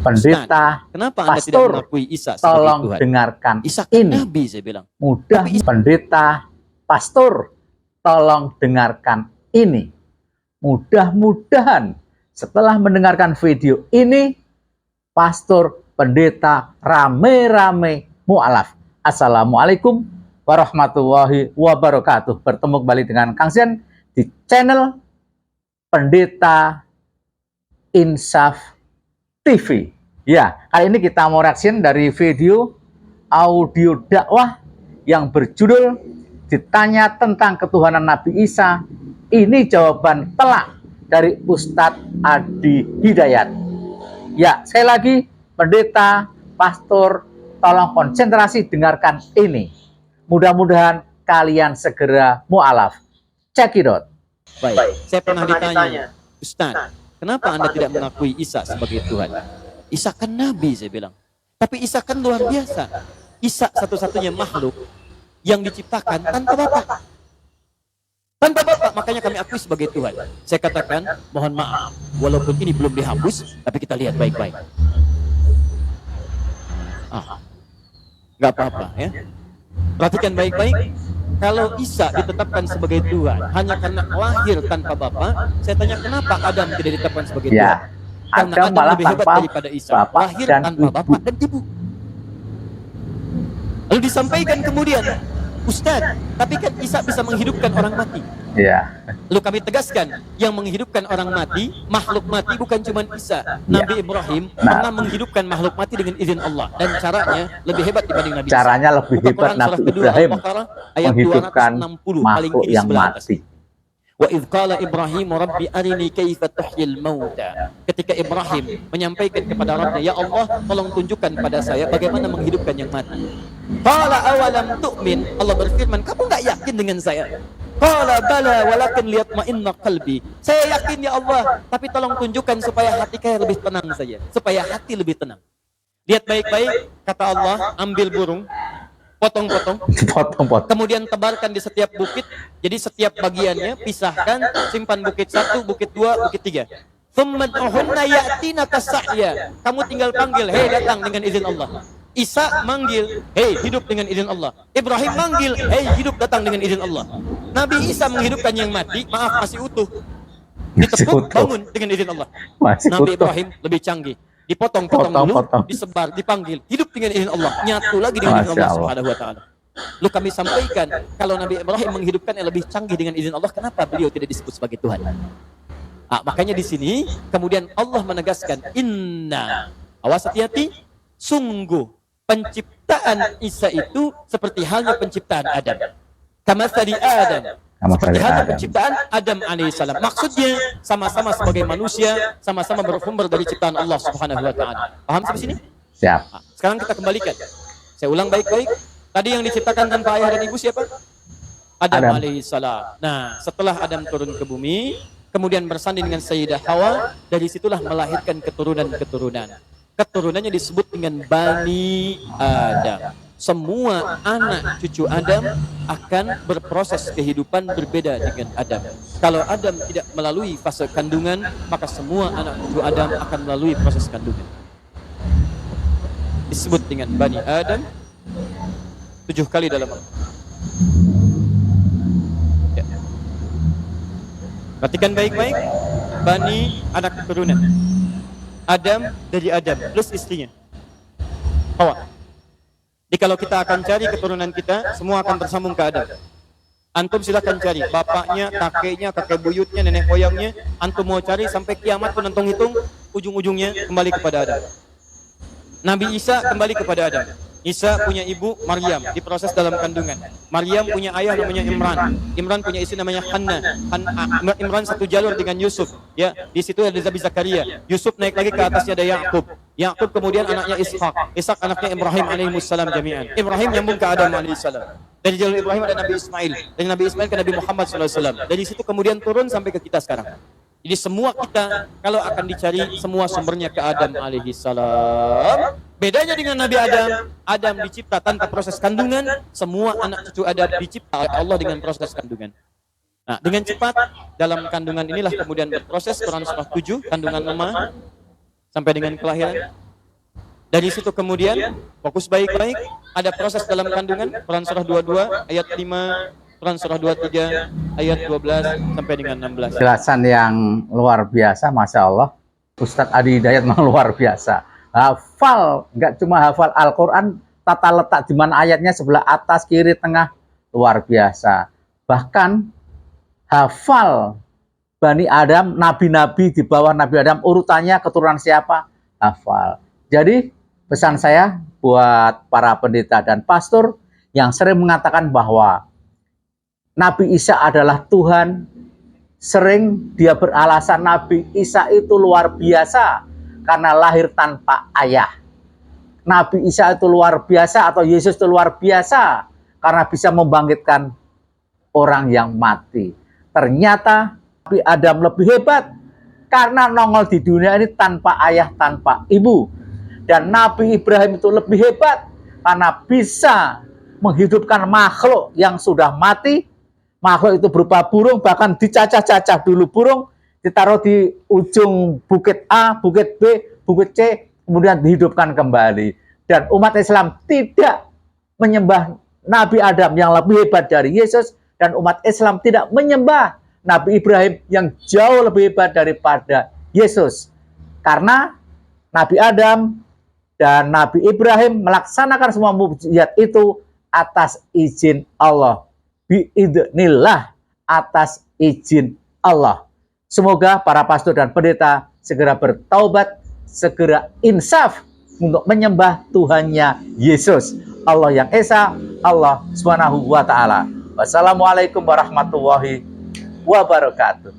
Pendeta, kenapa Anda tidak pastor, mengakui Isa sebagai tolong Tuhan? dengarkan Isa kan ini. Nabi, saya bilang. Mudah, pendeta, pastor, tolong dengarkan ini. Mudah-mudahan setelah mendengarkan video ini, pastor, pendeta, rame-rame mu'alaf. Assalamualaikum warahmatullahi wabarakatuh. Bertemu kembali dengan Kang Sian di channel Pendeta Insaf TV. Ya, kali ini kita mau reaction dari video audio dakwah yang berjudul ditanya tentang ketuhanan Nabi Isa. Ini jawaban telak dari Ustadz Adi Hidayat. Ya, sekali lagi, pendeta, pastor, tolong konsentrasi dengarkan ini. Mudah-mudahan kalian segera mu'alaf. Check it out. Baik, saya pernah ditanya, Ustaz, kenapa Anda tidak mengakui Isa sebagai Tuhan? Isa kan Nabi, saya bilang. Tapi Isa kan luar biasa. Isa satu-satunya makhluk yang diciptakan tanpa Bapak. Tanpa Bapak, makanya kami akui sebagai Tuhan. Saya katakan, mohon maaf, walaupun ini belum dihapus, tapi kita lihat baik-baik. Nggak apa-apa ya. Perhatikan baik-baik. Kalau Isa ditetapkan sebagai Tuhan hanya karena lahir tanpa Bapa, saya tanya kenapa Adam tidak ditetapkan sebagai Tuhan? Karena Adam malah lebih hebat daripada Isa, lahir tanpa Bapa dan Ibu. Lalu disampaikan kemudian, Ustaz, tapi kan Isa bisa menghidupkan orang mati. Ya. Lalu kami tegaskan, yang menghidupkan orang mati, makhluk mati bukan cuma Isa. Nabi Ibrahim pernah menghidupkan makhluk mati dengan izin Allah. Dan caranya lebih hebat dibanding Nabi Isa. Caranya lebih hebat Nabi Ibrahim menghidupkan makhluk yang mati. Wa idh qala Ibrahim rabbi arini kaifa tuhyil mauta. Ketika Ibrahim menyampaikan kepada Rabbnya, ya Allah, tolong tunjukkan pada saya bagaimana menghidupkan yang mati. Qala awalam tu'min. Allah berfirman, kamu enggak yakin dengan saya? Qala bala walakin liyatma'inna qalbi. Saya yakin ya Allah, tapi tolong tunjukkan supaya hati saya lebih tenang saja, supaya hati lebih tenang. Lihat baik-baik, kata Allah, ambil burung, potong-potong, kemudian tebarkan di setiap bukit. Jadi setiap bagiannya pisahkan, simpan bukit 1, bukit 2, bukit 3. Thummad'uhunna ya'tina kasa'ya. Kamu tinggal panggil, hei datang dengan izin Allah. Isa manggil, hei hidup dengan izin Allah. Ibrahim manggil, hei hidup datang dengan izin Allah. Nabi Isa menghidupkan yang mati, maaf masih utuh. Ditepuk, bangun dengan izin Allah. Nabi Ibrahim lebih canggih. Dipotong-potong dulu, disebar, dipanggil, hidup dengan izin Allah, nyatu lagi dengan izin Allah Subhanahu wa taala. Lalu kami sampaikan, kalau Nabi Ibrahim menghidupkan yang lebih canggih dengan izin Allah, kenapa beliau tidak disebut sebagai Tuhan? Makanya di sini kemudian Allah menegaskan, inna, awas hati-hati, sungguh penciptaan Isa itu seperti halnya penciptaan Adam. Kama tadi Adam. Seperti halnya penciptaan Adam alaihissalam. Maksudnya sama-sama sebagai manusia, sama-sama bersumber dari ciptaan Allah Subhanahu wa taala. Paham sampai sini? Siap. Sekarang kita kembalikan. Saya ulang baik-baik. Tadi yang diciptakan tanpa ayah dan ibu siapa? Adam alaihissalam. Nah, setelah Adam turun ke bumi, kemudian bersanding dengan Sayyidah Hawa, dari situlah melahirkan keturunan-keturunan. Keturunannya disebut dengan Bani Adam. Semua anak cucu Adam akan berproses kehidupan berbeda dengan Adam. Kalau Adam tidak melalui fase kandungan, maka semua anak cucu Adam akan melalui proses kandungan. Disebut dengan Bani Adam 7 kali dalam Al-Quran. Ya. Perhatikan baik-baik. Bani, anak keturunan. Adam dari Adam plus istrinya Hawa. Jadi kalau kita akan cari keturunan kita, semua akan tersambung ke Adam. Antum silakan cari bapaknya, kakeknya, kakek buyutnya, nenek moyangnya. Antum mau cari sampai kiamat pun antum hitung, ujung-ujungnya kembali kepada Adam. Nabi Isa kembali kepada Adam. Isa punya ibu Maryam, diproses dalam kandungan. Maryam punya ayah namanya Imran. Imran punya istri namanya Hanna. Imran satu jalur dengan Yusuf. Ya, di situ ada Nabi Zakaria. Yusuf naik lagi ke atasnya ada Yakub. Yakub kemudian anaknya Ishak. Ishak anaknya Ibrahim alaihissalam jami'an. Ibrahim nyambung ke Adam alaihissalam. Dari jalur Ibrahim ada Nabi Ismail. Dari Nabi Ismail ke Nabi Muhammad SAW. Dari situ kemudian turun sampai ke kita sekarang. Jadi semua kita kalau akan dicari semua sumbernya ke Adam alaihissalam. Bedanya dengan Nabi Adam, Adam dicipta tanpa proses kandungan, semua anak cucu Adam dicipta oleh Allah dengan proses kandungan. Nah, dengan cepat dalam kandungan inilah kemudian berproses Quran surah 7, kandungan lemah sampai dengan kelahiran. Dari situ kemudian fokus baik-baik, ada proses dalam kandungan. Quran surah 22 ayat 5, Quran surah 23 ayat 12 sampai dengan 16. Jelasan yang luar biasa, Masya Allah. Ustadz Adi Hidayat memang luar biasa. Hafal, nggak cuma hafal Al-Quran, tata letak di mana ayatnya, sebelah atas, kiri, tengah, luar biasa. Bahkan hafal Bani Adam, nabi-nabi di bawah Nabi Adam, urutannya keturunan siapa, hafal. Jadi pesan saya buat para pendeta dan pastor yang sering mengatakan bahwa Nabi Isa adalah Tuhan, sering dia beralasan Nabi Isa itu luar biasa karena lahir tanpa ayah. Nabi Isa itu luar biasa atau Yesus itu luar biasa karena bisa membangkitkan orang yang mati. Ternyata Nabi Adam lebih hebat karena nongol di dunia ini tanpa ayah, tanpa ibu. Dan Nabi Ibrahim itu lebih hebat karena bisa menghidupkan makhluk yang sudah mati. Makhluk itu berupa burung, bahkan dicacah-cacah dulu burung, ditaruh di ujung bukit A, bukit B, bukit C, kemudian dihidupkan kembali. Dan umat Islam tidak menyembah Nabi Adam yang lebih hebat dari Yesus, dan umat Islam tidak menyembah Nabi Ibrahim yang jauh lebih hebat daripada Yesus. Karena Nabi Adam dan Nabi Ibrahim melaksanakan semua mukjizat itu atas izin Allah. Biidznillah, atas izin Allah. Semoga para pastor dan pendeta segera bertaubat, segera insaf untuk menyembah Tuhannya Yesus, Allah yang Esa, Allah Subhanahu wa Ta'ala. Wassalamualaikum warahmatullahi wabarakatuh.